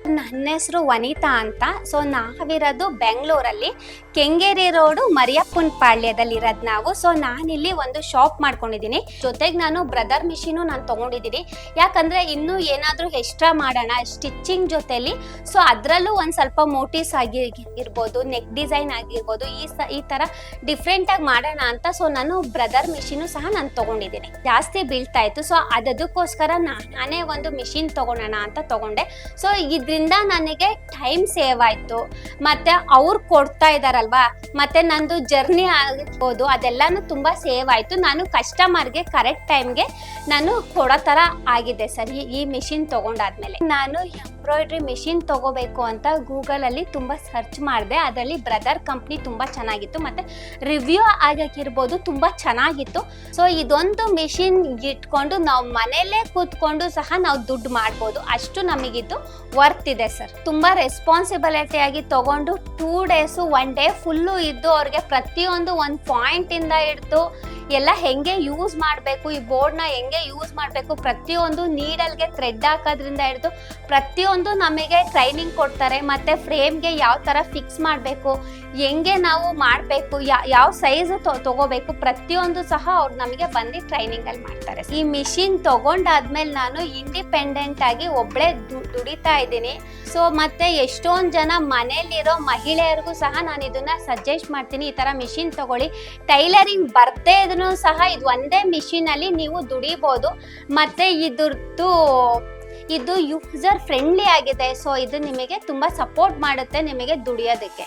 ನನ್ನ ಹೆಸರು ವನಿತಾ ಅಂತ. ಸೊ ನಾವಿರೋದು ಬೆಂಗಳೂರಲ್ಲಿ ಕೆಂಗೇರಿ ರೋಡು ಮರಿಯಪ್ಪನ ಪಾಳ್ಯದಲ್ಲಿ ಇರೋದು ನಾವು. ಸೊ ನಾನಿಲ್ಲಿ ಒಂದು ಶಾಪ್ ಮಾಡ್ಕೊಂಡಿದ್ದೀನಿ. ಜೊತೆಗೆ ನಾನು ಬ್ರದರ್ ಮಿಷಿನು ನಾನು ತೊಗೊಂಡಿದ್ದೀನಿ. ಯಾಕಂದರೆ ಇನ್ನೂ ಏನಾದರೂ ಎಕ್ಸ್ಟ್ರಾ ಮಾಡೋಣ ಸ್ಟಿಚ್ಚಿಂಗ್ ಜೊತೆಲಿ. ಸೊ ಅದರಲ್ಲೂ ಒಂದು ಸ್ವಲ್ಪ ಮೋಟಿವ್ಸ್ ಆಗಿರ್ಬೋದು, ನೆಕ್ ಡಿಸೈನ್ ಆಗಿರ್ಬೋದು, ಈ ಥರ ಡಿಫ್ರೆಂಟಾಗಿ ಮಾಡೋಣ ಅಂತ. ಸೊ ನಾನು ಬ್ರದರ್ ಮಿಷಿನು ಸಹ ನಾನು ತೊಗೊಂಡಿದ್ದೀನಿ. ಜಾಸ್ತಿ ಬೀಳ್ತಾ ಇತ್ತು. ಸೊ ಅದಕ್ಕೋಸ್ಕರ ನಾನೇ ಒಂದು ಮಿಷಿನ್ ತೊಗೊಳೋಣ ಅಂತ ತೊಗೊಂಡೆ. ಸೊ ಇದರಿಂದ ನನಗೆ ಟೈಮ್ ಸೇವ್ ಆಯಿತು, ಮತ್ತು ಅವ್ರು ಕೊಡ್ತಾ ಇದ್ದಾರಲ್ವಾ, ಮತ್ತು ನಂದು ಜರ್ನಿ ಆಗಿರ್ಬೋದು ಅದೆಲ್ಲನೂ ತುಂಬ ಸೇವ್ ಆಯಿತು. ನಾನು ಕಸ್ಟಮರ್ಗೆ ಕರೆಕ್ಟ್ ಟೈಮ್ಗೆ ನಾನು ಕೊಡೋ ಥರ ಆಗಿದೆ ಸರ್ ಈ ಮಿಷಿನ್ ತೊಗೊಂಡಾದ್ಮೇಲೆ. ನಾನು ಎಂಬ್ರಾಯ್ಡ್ರಿ ಮಿಷಿನ್ ತೊಗೋಬೇಕು ಅಂತ ಗೂಗಲಲ್ಲಿ ತುಂಬ ಸರ್ಚ್ ಮಾಡಿದೆ. ಅದರಲ್ಲಿ ಬ್ರದರ್ ಕಂಪ್ನಿ ತುಂಬ ಚೆನ್ನಾಗಿತ್ತು, ಮತ್ತು ರಿವ್ಯೂ ಆಗಿರ್ಬೋದು ತುಂಬ ಚೆನ್ನಾಗಿತ್ತು. ಸೊ ಇದೊಂದು ಮಿಷಿನ್ ಇಟ್ಕೊಂಡು ನಾವು ಮನೆಯಲ್ಲೇ ಕೂತ್ಕೊಂಡು ಸಹ ನಾವು ದುಡ್ಡು ಮಾಡ್ಬೋದು, ಅಷ್ಟು ನಮಗಿದ್ದು ವರ್ತ್ ಇದೆ ಸರ್. ತುಂಬ ರೆಸ್ಪಾನ್ಸಿಬಿಲಿಟಿಯಾಗಿ ತೊಗೊಂಡು 2 ಡೇಸು 1 ಡೇ ಫುಲ್ಲು ಇದ್ದು ಅವ್ರಿಗೆ ಪ್ರತಿಯೊಂದು ಒಂದು ಪಾಯಿಂಟಿಂದ ಹಿಡ್ದು ಎಲ್ಲ ಹೆಂಗೆ ಯೂಸ್ ಮಾಡಬೇಕು, ಈ ಬೋರ್ಡ್ನ ಹೆಂಗೆ ಯೂಸ್ ಮಾಡಬೇಕು, ಪ್ರತಿಯೊಂದು ನೀಡಲ್ಗೆ ಥ್ರೆಡ್ ಹಾಕೋದ್ರಿಂದ ಹಿಡಿದು ಪ್ರತಿಯೊಂದು ನಮಗೆ ಟ್ರೈನಿಂಗ್ ಕೊಡ್ತಾರೆ. ಮತ್ತು ಫ್ರೇಮ್ಗೆ ಯಾವ ಥರ ಫಿಕ್ಸ್ ಮಾಡಬೇಕು, ಹೆಂಗೆ ನಾವು ಮಾಡಬೇಕು, ಯಾವ ಸೈಜು ತೊಗೋಬೇಕು, ಪ್ರತಿಯೊಂದು ಸಹ ಅವ್ರು ನಮಗೆ ಬಂದು ಟ್ರೈನಿಂಗಲ್ಲಿ ಮಾಡ್ತಾರೆ. ಈ ಮಿಷಿನ್ ತೊಗೊಂಡಾದ್ಮೇಲೆ ನಾನು ಇಂಡಿಪೆಂಡೆಂಟ್ ಆಗಿ ಒಬ್ಬಳೇ ದುಡಿತಾ ಇದ್ದೀನಿ. ಸೊ ಮತ್ತು ಎಷ್ಟೊಂದು ಜನ ಮನೇಲಿರೋ ಮಹಿಳೆಯರಿಗೂ ಸಹ ನಾನು ಇದನ್ನು ಸಜೆಸ್ಟ್ ಮಾಡ್ತೀನಿ, ಈ ಥರ ಮಿಷಿನ್ ತೊಗೊಳ್ಳಿ. ಟೈಲರಿಂಗ್ ಬರ್ದೇ ಇದನ್ನು ಸಹ ಇದು ಒಂದೇ ಮಿಷಿನಲ್ಲಿ ನೀವು ದುಡಿಬೋದು, ಮತ್ತು ಇದು ಯೂಸರ್ ಫ್ರೆಂಡ್ಲಿ ಆಗಿದೆ. ಸೊ ಇದು ನಿಮಗೆ ತುಂಬ ಸಪೋರ್ಟ್ ಮಾಡುತ್ತೆ ನಿಮಗೆ ದುಡಿಯೋದಕ್ಕೆ.